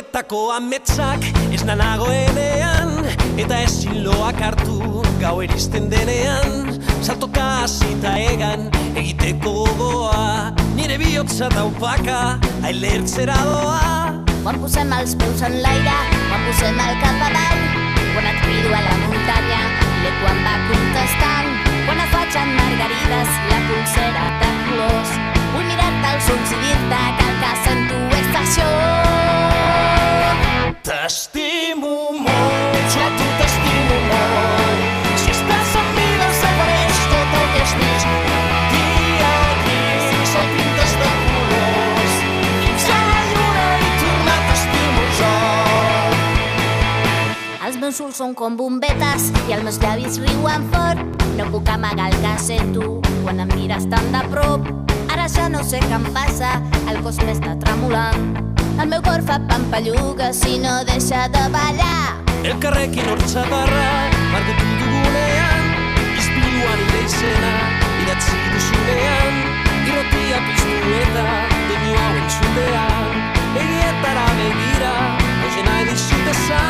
Bertako ametsak ez nagoenean, eta ezin loak hartu gau eristen denean. Saltoka hasita egan egiteko gogoa, nire bihotza taupaka ailertzera doa. Quan posem els peus en l'aire, quan posem el cap avall, quan et crido a la muntanya i l'eco em va contestant, quan et faig en margarides la pulsera de colors. Vull mirar-te als ulls i dir-te que el que sento és passió. T'estimo molt, jo a tu t'estimo molt. Si estàs amb mi desapareix tot el que has vist. Dia gris, el pintes de colors. Fins a la lluna i tornar t'estimo jo. Els meus ulls són com bombetes i els meus llavis riuen fort. No puc amagar el que sento quan em mires tan de prop. Ara ja no sé què em passa, el cos m'està tremolant. El meu cor fa pampallugues i no deixa de ballar. Elkarrekin hortzadarra, marketu dugunean, izpiluan ire izena, idatzi duzunean, irratia piztu eta doinu hau entzutean, begietara begira, hoxe nahi dizut esan.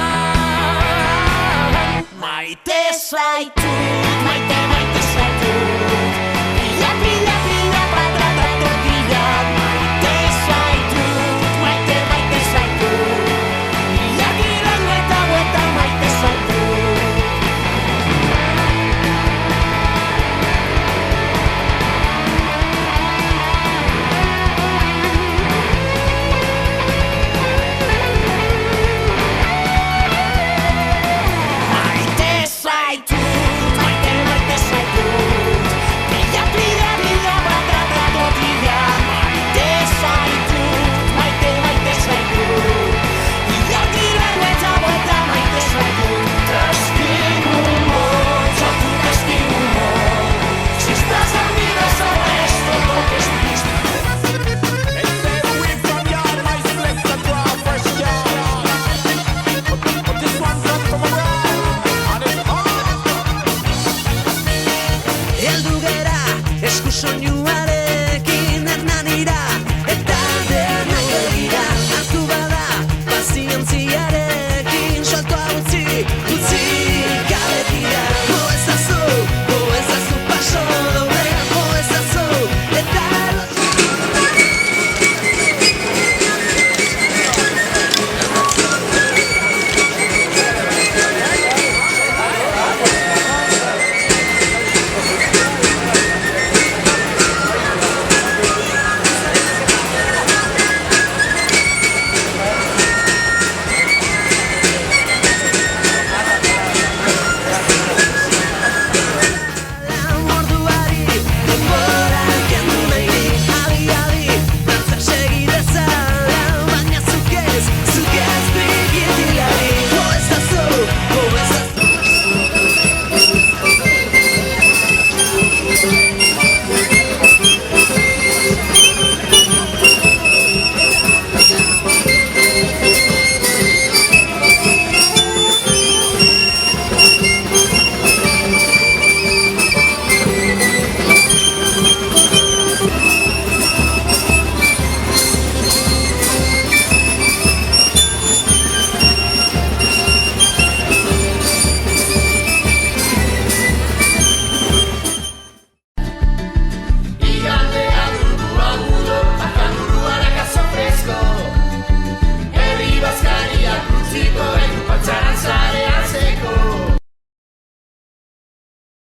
Maite zaitut, maite zaitut, pila, pila, pila, patra, tortilla. Maite zaitut, maite zaitut, pila, pila, vuelta, vuelta, maite zaitut. Maite zaitut, maite zaitut, pila, pila, pila, patra, tortilla. Maite zaitut, maite zaitut, pila, pila, vuelta, vuelta, maite zaitut. T'estimo molt, jo a tu t'estimo molt. Si estàs amb mi desapareix tot el que has vist. Heldu gera esku soinu